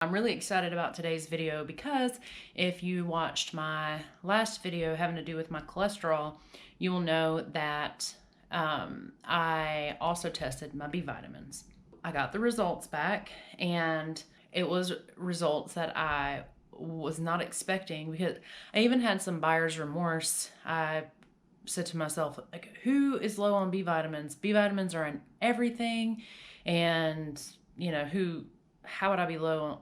I'm really excited about today's video because if you watched my last video having to do with my cholesterol, you will know that I also tested my B vitamins. I got the results back and it was results that I was not expecting because I even had some buyer's remorse. I said to myself, like, who is low on B vitamins? B vitamins are in everything, and you know, how would I be low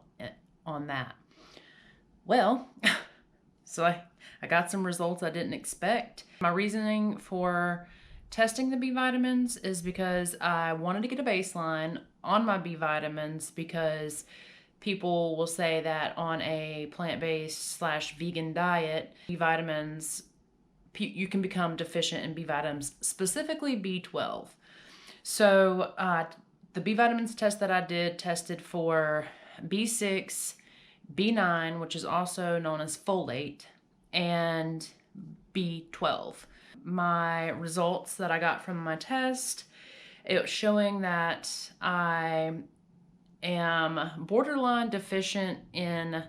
on that? Well, so I got some results I didn't expect. My reasoning for testing the B vitamins is because I wanted to get a baseline on my B vitamins, because people will say that on a plant-based / vegan diet, B vitamins, you can become deficient in B vitamins, specifically B12. So the B vitamins test that I did tested for B6, B9, which is also known as folate, and B12. My results that I got from my test, it was showing that I am borderline deficient in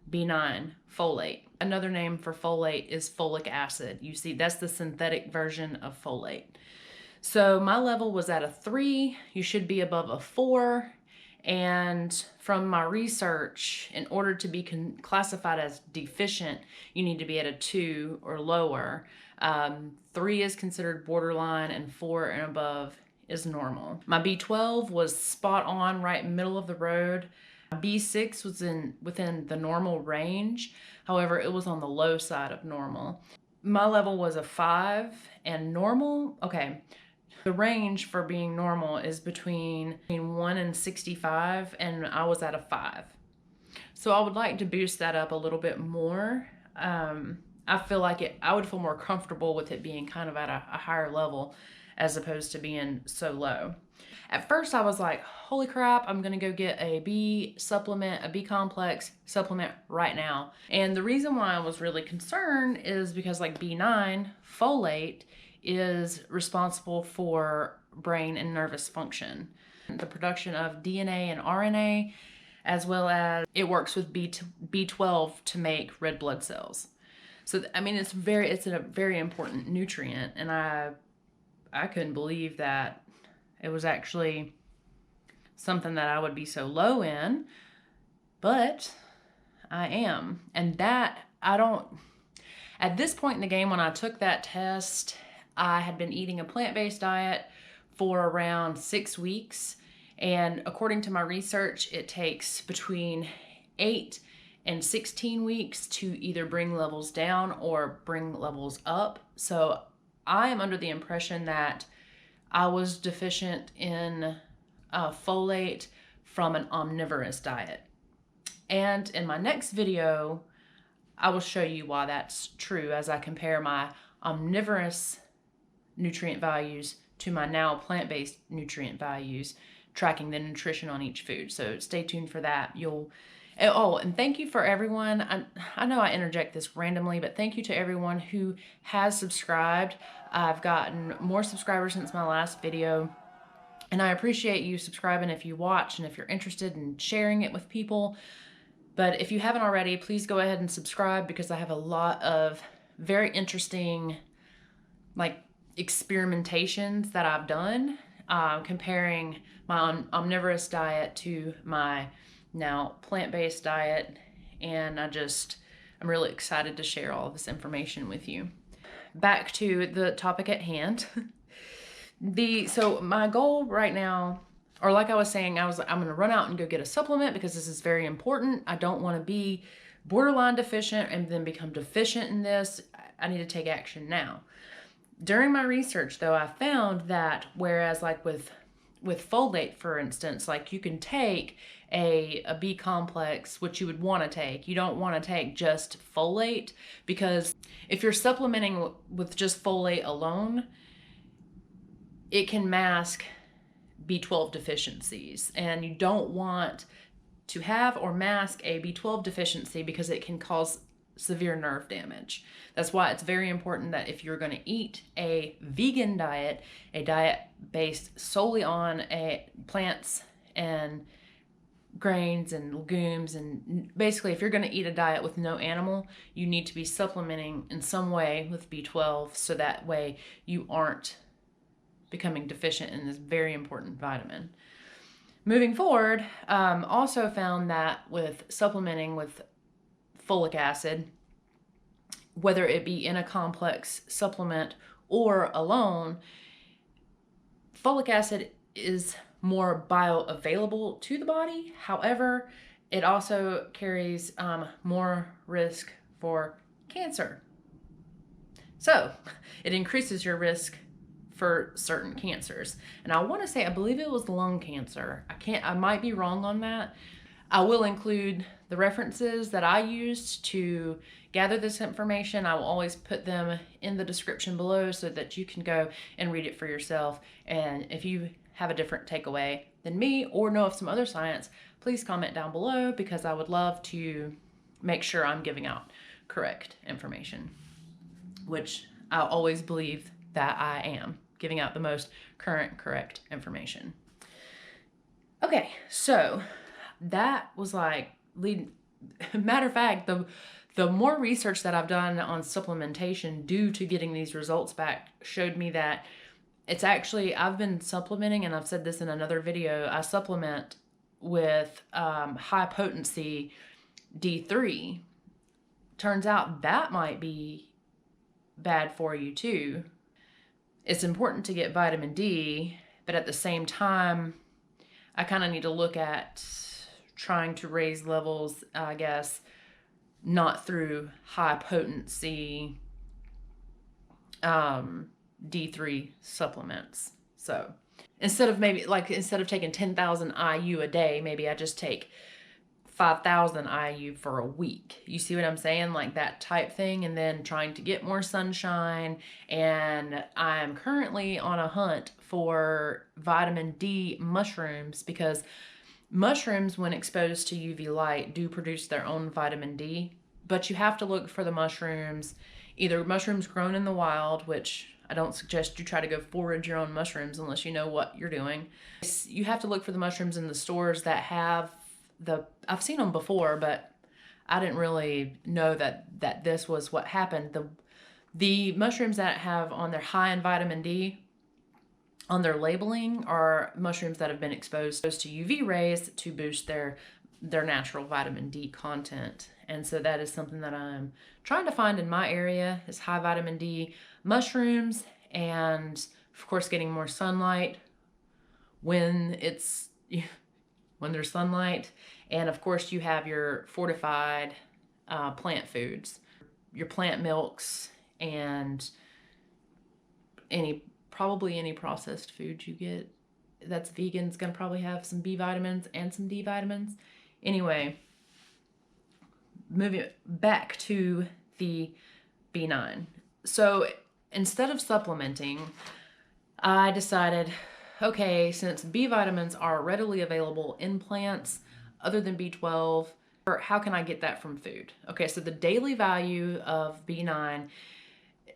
B9 folate. Another name for folate is folic acid. You see, that's the synthetic version of folate. So my level was at a 3. You should be above a 4. And from my research, in order to be classified as deficient, you need to be at a 2 or lower. 3 is considered borderline, and 4 and above is normal. My B12 was spot on, right middle of the road. B6 was within the normal range. However, it was on the low side of normal. My level was a 5, and normal, okay, the range for being normal is between 1 and 65, and I was at a 5. So I would like to boost that up a little bit more. I feel like I would feel more comfortable with it being kind of at a higher level as opposed to being so low. At first I was like, holy crap, I'm gonna go get a B supplement, a B complex supplement right now. And the reason why I was really concerned is because, like, B9, folate, is responsible for brain and nervous function, the production of DNA and RNA, as well as it works with B12 to make red blood cells. So I mean, it's a very important nutrient, and I couldn't believe that it was actually something that I would be so low in, but I am. And that at this point in the game, when I took that test, I had been eating a plant-based diet for around 6 weeks. And according to my research, it takes between 8 and 16 weeks to either bring levels down or bring levels up. So I am under the impression that I was deficient in folate from an omnivorous diet. And in my next video, I will show you why that's true as I compare my omnivorous nutrient values to my now plant-based nutrient values, tracking the nutrition on each food. So stay tuned for that. Oh, and thank you for everyone. I know I interject this randomly, but thank you to everyone who has subscribed. I've gotten more subscribers since my last video, and I appreciate you subscribing if you watch and if you're interested in sharing it with people. But if you haven't already, please go ahead and subscribe, because I have a lot of very interesting, like, experimentations that I've done, comparing my omnivorous diet to my now plant-based diet, and I'm really excited to share all of this information with you. Back to the topic at hand. So my goal right now, or like I was saying, I'm gonna run out and go get a supplement because this is very important. I don't want to be borderline deficient and then become deficient in this. I need to take action now. During my research, though, I found that whereas, like, with folate, for instance, like, you can take a B complex, which you would want to take. You don't want to take just folate, because if you're supplementing with just folate alone, it can mask B12 deficiencies, and you don't want to have or mask a B12 deficiency because it can cause severe nerve damage. That's why it's very important that if you're going to eat a vegan diet, a diet based solely on plants and grains and legumes, and basically if you're going to eat a diet with no animal, you need to be supplementing in some way with B12, so that way you aren't becoming deficient in this very important vitamin. Moving forward, also found that with supplementing with folic acid, whether it be in a complex supplement or alone, folic acid is more bioavailable to the body. However, it also carries more risk for cancer. So it increases your risk for certain cancers. And I want to say, I believe it was lung cancer. I might be wrong on that. I will include the references that I used to gather this information. I will always put them in the description below so that you can go and read it for yourself. And if you have a different takeaway than me or know of some other science, please comment down below, because I would love to make sure I'm giving out correct information, which I always believe that I am giving out the most current, correct information. Okay, so that was like matter of fact, the more research that I've done on supplementation due to getting these results back showed me that it's actually, I've been supplementing, and I've said this in another video, I supplement with high potency D3. Turns out that might be bad for you too. It's important to get vitamin D, but at the same time, I kind of need to look at trying to raise levels, I guess, not through high potency D3 supplements. So instead of taking 10,000 IU a day, maybe I just take 5,000 IU for a week. You see what I'm saying? Like that type thing. And then trying to get more sunshine. And I'm currently on a hunt for vitamin D mushrooms, because mushrooms, when exposed to UV light, do produce their own vitamin D. But you have to look for the mushrooms, either mushrooms grown in the wild, which I don't suggest you try to go forage your own mushrooms unless you know what you're doing. You have to look for the mushrooms in the stores that have I've seen them before, but I didn't really know that this was what happened. The mushrooms that have on their high in vitamin D on their labeling are mushrooms that have been exposed to UV rays to boost their natural vitamin D content. And so that is something that I'm trying to find in my area, is high vitamin D mushrooms, and of course getting more sunlight when there's sunlight. And of course you have your fortified plant foods, your plant milks, and probably any processed food you get that's vegan is going to probably have some B vitamins and some D vitamins. Anyway, moving back to the B9. So instead of supplementing, I decided, okay, since B vitamins are readily available in plants other than B12, how can I get that from food? Okay, so the daily value of B9,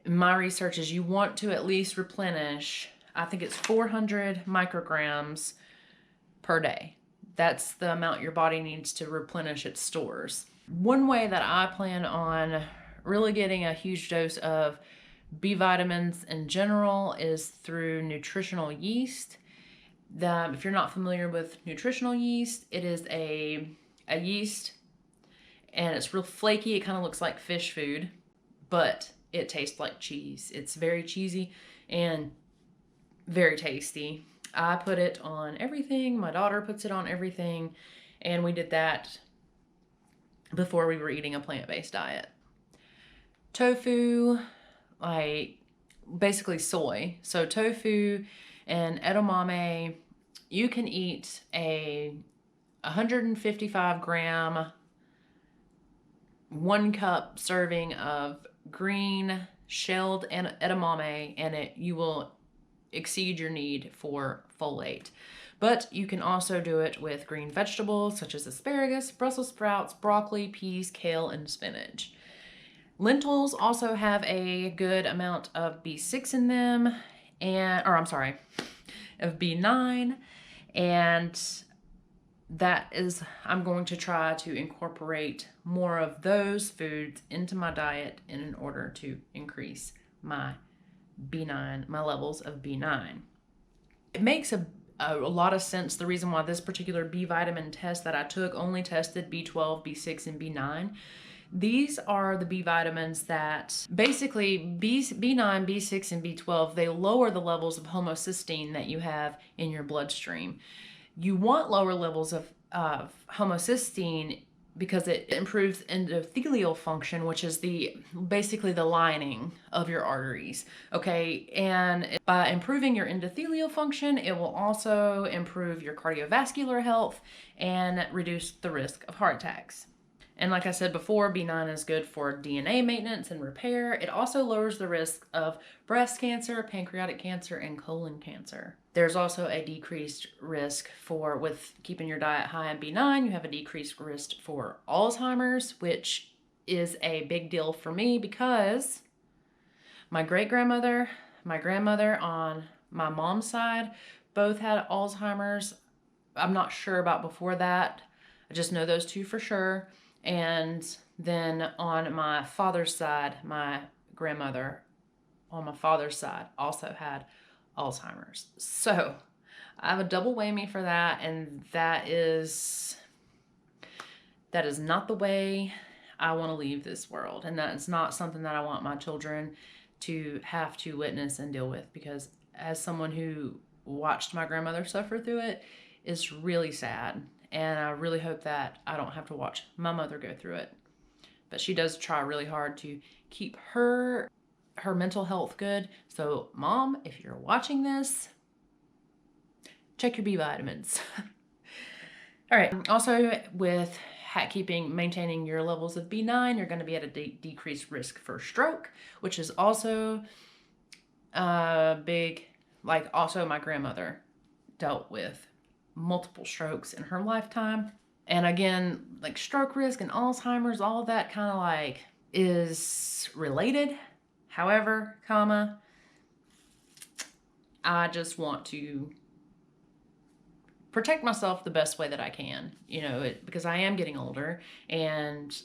my research is you want to at least replenish, I think it's 400 micrograms per day. That's the amount your body needs to replenish its stores. One way that I plan on really getting a huge dose of B vitamins in general is through nutritional yeast. If you're not familiar with nutritional yeast, it is a yeast, and it's real flaky. It kind of looks like fish food, but it tastes like cheese. It's very cheesy and very tasty. I put it on everything. My daughter puts it on everything, and we did that before we were eating a plant-based diet. Tofu, like basically soy. So tofu and edamame, you can eat a 155 gram, 1 cup serving of green shelled edamame, and you will exceed your need for folate. But you can also do it with green vegetables such as asparagus, Brussels sprouts, broccoli, peas, kale, and spinach. Lentils also have a good amount of B6 in them, of B9, and I'm going to try to incorporate more of those foods into my diet in order to increase my B9, my levels of B9. It makes a lot of sense. The reason why this particular B vitamin test that I took only tested B12, B6, and B9. These are the B vitamins that basically B9, B6, and B12, they lower the levels of homocysteine that you have in your bloodstream. You want lower levels of homocysteine because it improves endothelial function, which is basically the lining of your arteries, okay? And by improving your endothelial function, it will also improve your cardiovascular health and reduce the risk of heart attacks. And like I said before, B9 is good for DNA maintenance and repair. It also lowers the risk of breast cancer, pancreatic cancer, and colon cancer. There's also a decreased risk with keeping your diet high in B9. You have a decreased risk for Alzheimer's, which is a big deal for me because my great-grandmother, my grandmother on my mom's side, both had Alzheimer's. I'm not sure about before that. I just know those two for sure. And then on my father's side, my grandmother on my father's side also had Alzheimer's. So I have a double whammy for that, and that is not the way I want to leave this world. And that is not something that I want my children to have to witness and deal with, because as someone who watched my grandmother suffer through it, it's really sad. And I really hope that I don't have to watch my mother go through it. But she does try really hard to keep her mental health good. So Mom, if you're watching this, check your B vitamins. All right. Also, with maintaining your levels of B9, you're going to be at a decreased risk for stroke, which is also big. Like, also my grandmother dealt with multiple strokes in her lifetime. And again, like stroke risk and Alzheimer's, all of that kind of like is related. However, I just want to protect myself the best way that I can, because I am getting older. And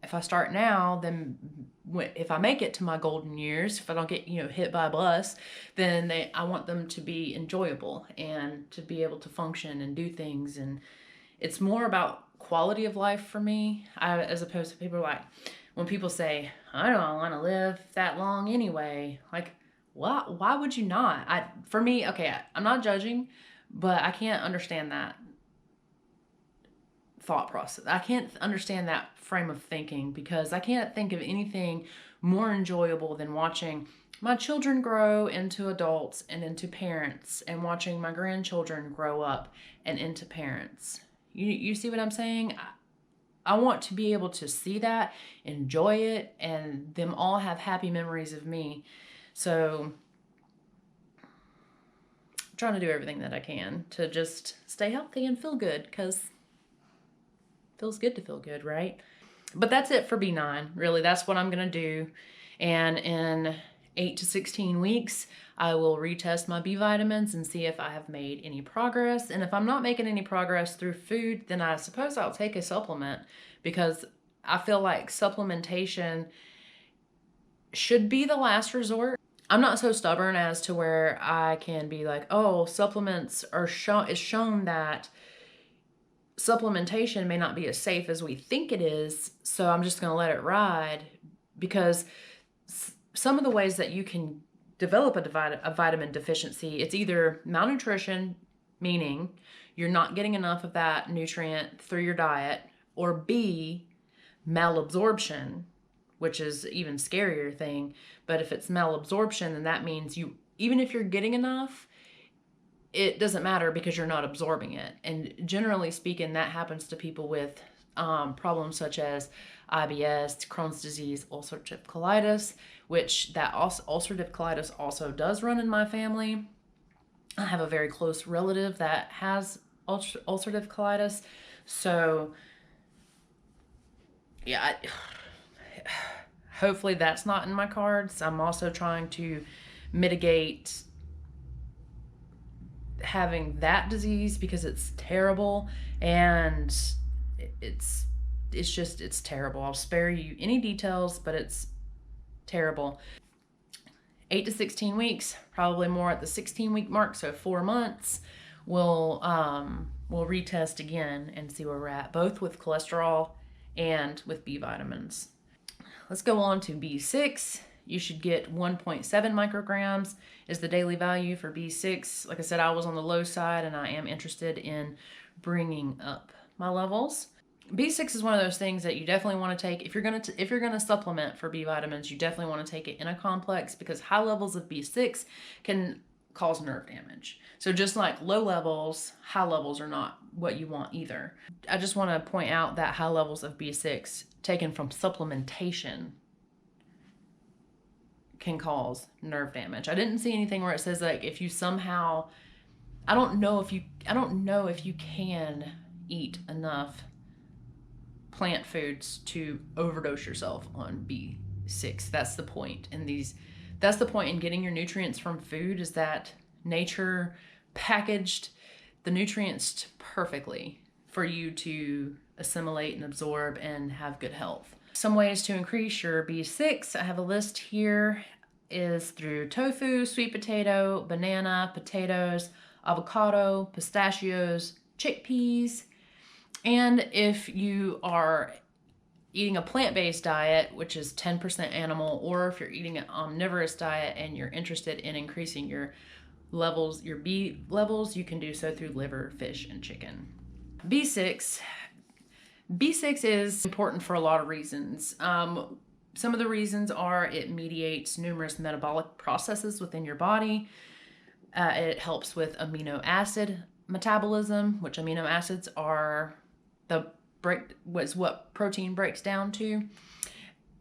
if I start now, then if I make it to my golden years, if I don't get, hit by a bus, then I want them to be enjoyable and to be able to function and do things. And it's more about quality of life for me, as opposed to people like, when people say, I don't want to live that long anyway. Like, why would you not? For me, okay, I'm not judging, but I can't understand that thought process. I can't understand that frame of thinking, because I can't think of anything more enjoyable than watching my children grow into adults and into parents, and watching my grandchildren grow up and into parents. You see what I'm saying? I want to be able to see that, enjoy it, and them all have happy memories of me. So I'm trying to do everything that I can to just stay healthy and feel good, because feels good to feel good, right? But that's it for B9. Really, that's what I'm going to do. And in 8 to 16 weeks, I will retest my B vitamins and see if I have made any progress. And if I'm not making any progress through food, then I suppose I'll take a supplement, because I feel like supplementation should be the last resort. I'm not so stubborn as to where I can be like, oh, supplements are it's shown that supplementation may not be as safe as we think it is, so I'm just going to let it ride. Because some of the ways that you can develop a vitamin deficiency, it's either malnutrition, meaning you're not getting enough of that nutrient through your diet, or B, malabsorption, which is an even scarier thing. But if it's malabsorption, then that means even if you're getting enough, it doesn't matter because you're not absorbing it. And generally speaking, that happens to people with problems such as IBS, Crohn's disease, ulcerative colitis, which that ulcerative colitis also does run in my family. I have a very close relative that has ulcerative colitis. So yeah, hopefully that's not in my cards. I'm also trying to mitigate having that disease because it's terrible, and it's terrible. I'll spare you any details, but it's terrible. 8 to 16 weeks, probably more at the 16-week mark, so 4 months, we'll retest again and see where we're at, both with cholesterol and with B vitamins. Let's go on to B6. You should get 1.7 micrograms is the daily value for B6. Like I said, I was on the low side, and I am interested in bringing up my levels. B6 is one of those things that you definitely want to take. If you're gonna supplement for B vitamins, you definitely want to take it in a complex, because high levels of B6 can cause nerve damage. So just like low levels, high levels are not what you want either. I just want to point out that high levels of B6 taken from supplementation can cause nerve damage. I didn't see anything where it says like if you somehow, I don't know if you can eat enough plant foods to overdose yourself on B6. That's the point that's the point in getting your nutrients from food, is that nature packaged the nutrients perfectly for you to assimilate and absorb and have good health. Some ways to increase your B6, I have a list here, is through tofu, sweet potato, banana, potatoes, avocado, pistachios, chickpeas. And if you are eating a plant-based diet, which is 10% animal, or if you're eating an omnivorous diet and you're interested in increasing your levels, your B levels, you can do so through liver, fish, and chicken. B6 is important for a lot of reasons. Some of the reasons are it mediates numerous metabolic processes within your body. It helps with amino acid metabolism, which amino acids are what protein breaks down to,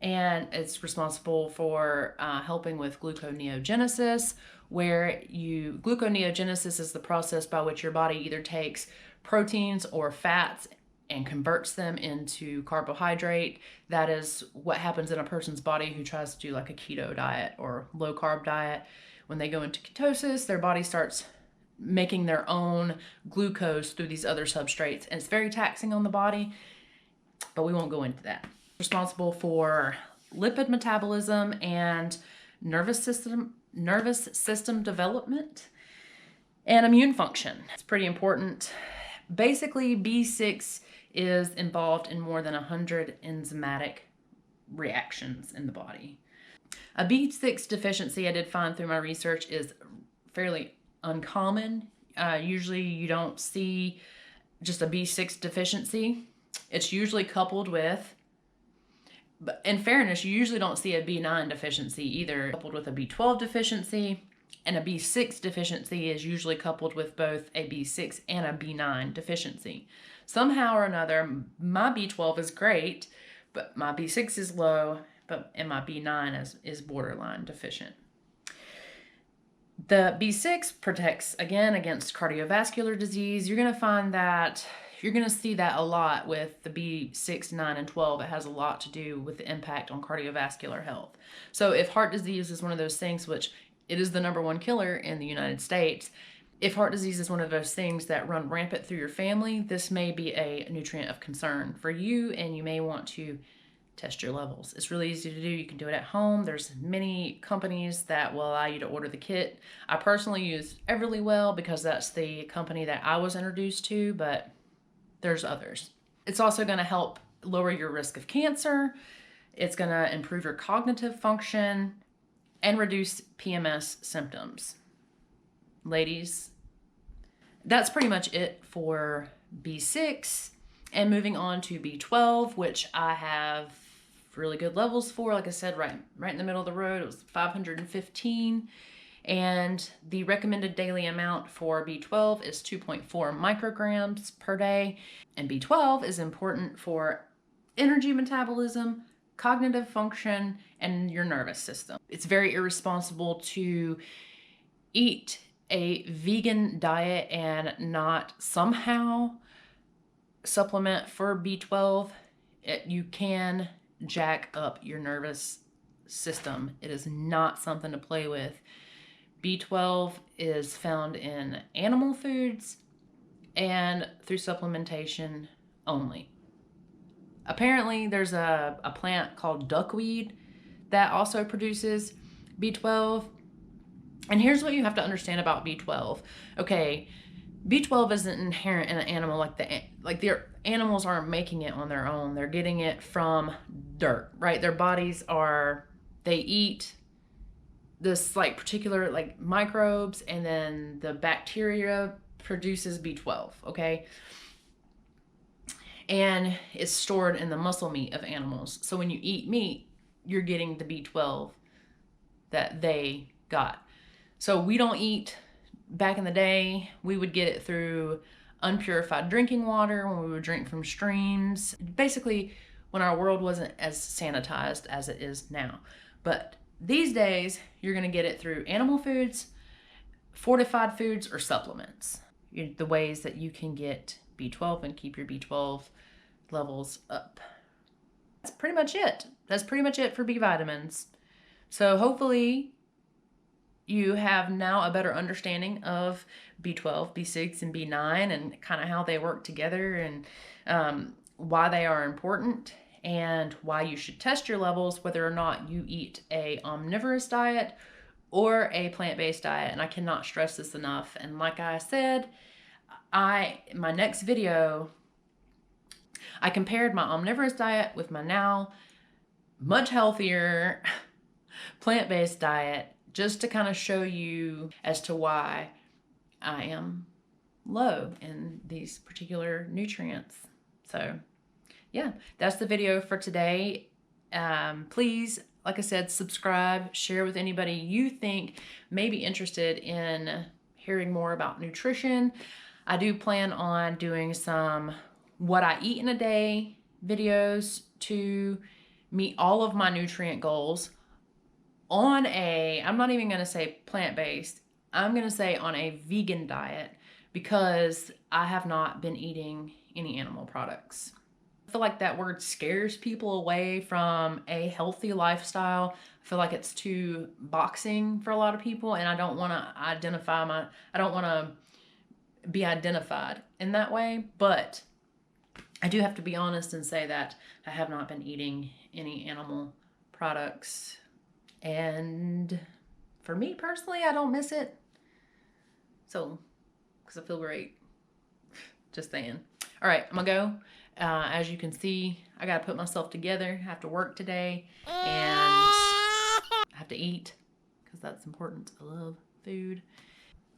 and it's responsible for helping with gluconeogenesis, where gluconeogenesis is the process by which your body either takes proteins or fats and converts them into carbohydrate. That is what happens in a person's body who tries to do like a keto diet or low carb diet. When they go into ketosis, their body starts making their own glucose through these other substrates, and it's very taxing on the body, but we won't go into that. Responsible for lipid metabolism and nervous system development and immune function. It's pretty important. Basically, B6 is involved in more than 100 enzymatic reactions in the body. A B6 deficiency, I did find through my research, is fairly uncommon. Usually you don't see just a B6 deficiency. It's usually coupled with, but in fairness, you usually don't see a B9 deficiency either. Coupled with a B12 deficiency, and a B6 deficiency is usually coupled with both a B6 and a B9 deficiency. Somehow or another, my B12 is great, but my B6 is low, and my B9 is borderline deficient. The B6 protects, again, against cardiovascular disease. You're going to see that a lot with the B6, 9, and 12. It has a lot to do with the impact on cardiovascular health. So if heart disease is one of those things, which it is the #1 killer in the United States, if heart disease is one of those things that run rampant through your family, this may be a nutrient of concern for you, and you may want to test your levels. It's really easy to do. You can do it at home. There's many companies that will allow you to order the kit. I personally use Everlywell because that's the company that I was introduced to, but there's others. It's also going to help lower your risk of cancer. It's going to improve your cognitive function and reduce PMS symptoms. Ladies, that's pretty much it for B6. And moving on to B12, which I have really good levels for. Like I said, right in the middle of the road, it was 515. And the recommended daily amount for B12 is 2.4 micrograms per day. And B12 is important for energy metabolism, cognitive function, and your nervous system. It's very irresponsible to eat a vegan diet and not somehow supplement for B12. You can jack up your nervous system. It is not something to play with. B12 is found in animal foods and through supplementation only. Apparently, there's a plant called duckweed that also produces B12. And here's what you have to understand about B12. Okay, B12 isn't inherent in an animal like the animals aren't making it on their own. They're getting it from dirt, right? Their bodies they eat this like particular like microbes, and then the bacteria produces B12, okay? And it's stored in the muscle meat of animals. So when you eat meat, you're getting the B12 that they got. So we don't eat, back in the day, we would get it through unpurified drinking water when we would drink from streams. Basically, when our world wasn't as sanitized as it is now. But these days, you're gonna get it through animal foods, fortified foods, or supplements. The ways that you can get B12 and keep your B12 levels up. That's pretty much it. That's pretty much it for B vitamins. So hopefully you have now a better understanding of B12, B6, and B9 and kind of how they work together, and why they are important, and why you should test your levels, whether or not you eat a omnivorous diet or a plant-based diet. And I cannot stress this enough. And like I said, my next video, I compared my omnivorous diet with my now much healthier plant-based diet, just to kind of show you as to why I am low in these particular nutrients. So yeah, that's the video for today. Please, like I said, subscribe, share with anybody you think may be interested in hearing more about nutrition. I do plan on doing some what I eat in a day videos to meet all of my nutrient goals on I'm not even gonna say plant-based, I'm gonna say on a vegan diet, because I have not been eating any animal products. I feel like that word scares people away from a healthy lifestyle. I feel like it's too boxing for a lot of people, and I don't wanna I don't wanna be identified in that way. But I do have to be honest and say that I have not been eating any animal products. And for me personally, I don't miss it. So, because I feel great. Just saying. All right, I'm gonna go. As you can see, I gotta put myself together. I have to work today, and I have to eat, because that's important. I love food.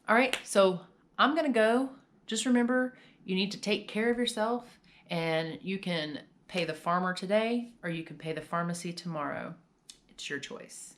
All right, so I'm gonna go. Just remember, you need to take care of yourself, and you can pay the farmer today, or you can pay the pharmacy tomorrow. It's your choice.